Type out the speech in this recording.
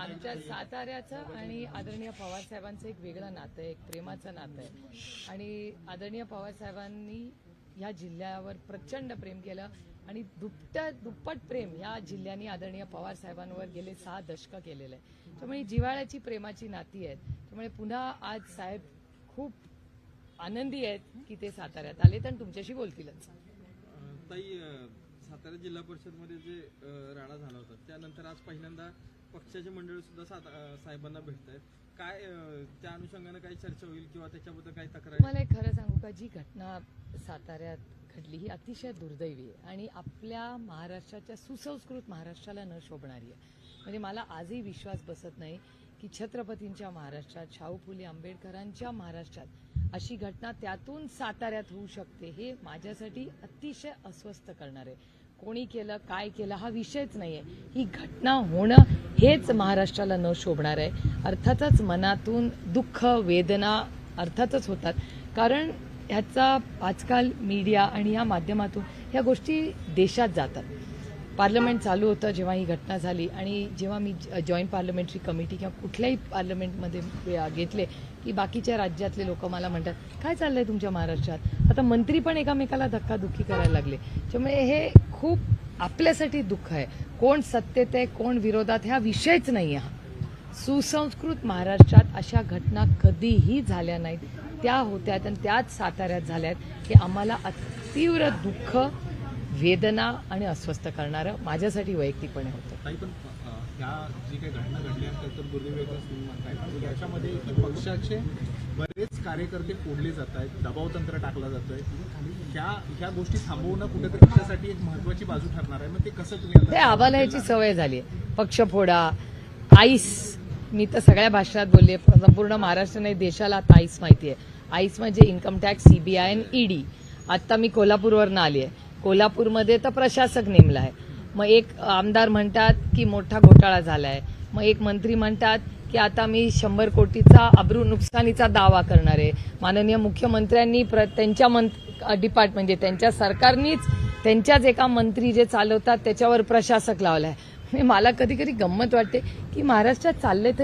आमच्या साताऱ्याचं आणि आदरणीय पवार साहेबांचं एक वेगळं नातं आहे, एक प्रेमाचं नातं आहे. आणि आदरणीय पवार साहेबांनी ह्या जिल्ह्यावर प्रचंड प्रेम केलं आणि दुप्पट प्रेम या जिल्ह्याने आदरणीय पवार साहेबांवर गेले 6 दशकं केलेलं आहे. त्यामुळे जिव्हाळ्याची प्रेमाची नाती आहेत. त्यामुळे पुन्हा आज साहेब खूप आनंदी आहेत की ते साताऱ्यात आले आणि तुमच्याशी बोलतीलच. ताई, सातारा जिल्हा परिषदमध्ये जे राडा झाला होता त्यानंतर आज पहिल्यांदा पक्षाचे मंडळ सुद्धा साहेबांना भेटत आहेत. काय त्या अनुषंगाने काही चर्चा होईल किंवा त्याच्याबद्दल काही तक्रार? मला एक खरं सांगू का, जी घटना साताऱ्यात घडली ही अतिशय दुर्दैवी आहे आणि आपल्या महाराष्ट्राच्या सुसंस्कृत महाराष्ट्राला न शोभणारी आहे. म्हणजे मला आजही विश्वास बसत नाही की छत्रपतींच्या महाराष्ट्रात, शाहू फुले आंबेडकरांच्या महाराष्ट्रात अशी घटना त्यातून साताऱ्यात होऊ शकते. हे माझ्यासाठी अतिशय अस्वस्थ करणार आहे. कोणी केलं, काय केलं हा विषयच नाहीये. ही घटना होणं हेच महाराष्ट्राला न शोभणार आहे. अर्थातच मनातून दुःख, वेदना अर्थातच होतात, कारण ह्याचा आजकाल मीडिया आणि या माध्यमातून ह्या गोष्टी देशात जातात. पार्लमेंट चालू होतं जेव्हा ही घटना झाली आणि जेव्हा मी जॉईंट पार्लमेंटरी कमिटी किंवा कुठल्याही पार्लमेंटमध्ये घेतले की बाकीच्या राज्यातले लोक मला म्हणतात, काय चाललंय तुमच्या महाराष्ट्रात? आता मंत्री पण एकामेकाला धक्काधुक्की करायला लागले. त्यामुळे हे खूप आपल्यासाठी दुःख आहे. कोण सत्तेत आहे, कोण विरोधात, हा विषयच नाही आहे. सुसंस्कृत महाराष्ट्रात अशा घटना कधीही झाल्या नाहीत. त्या होत्यात आणि त्याच साताऱ्यात झाल्यात. हे आम्हाला तीव्र दुःख, वेदना आणि अस्वस्थ करणारं माझ्यासाठी वैयक्तिकपणे होतं. ताई, पण ह्या जी काही घटना घडल्या त्याचं दुर्दैव याच्यामध्ये पक्षाचे बरेच कार्यकर्ते फोडले जात आहेत, दबावतंत्र टाकलं जातंय. ह्या गोष्टी थांबवणं कुठेतरी पक्षासाठी एक महत्वाची बाजू ठरणार आहे. मग ते कसं तुम्ही? ते आम्हाला याची सवय झाली आहे. पक्ष फोडा, आईस, मी तर सगळ्या भाषणात बोलले, संपूर्ण महाराष्ट्र नाही देशाला आता आईस माहिती आहे. आईस म्हणजे इन्कम टॅक्स, सीबीआय आणि ईडी. आता मी कोल्हापूरवरनं आली आहे. कोल्हापूरमध्ये तर प्रशासक नेमला आहे. मग एक आमदार म्हणतात की मोठा घोटाळा झालाय. मग एक मंत्री म्हणतात की आता मी 100 कोटीचा अब्रू नुकसानीचा दावा करणार आहे. माननीय मुख्यमंत्र्यांनी त्यांच्या डिपार्टमेंट म्हणजे त्यांच्या सरकारनीच त्यांच्याच एका मंत्री जे चालवतात त्याच्यावर प्रशासक लावलाय. मला कधी कधी गंमत वाटते की महाराष्ट्रात चाललंय तर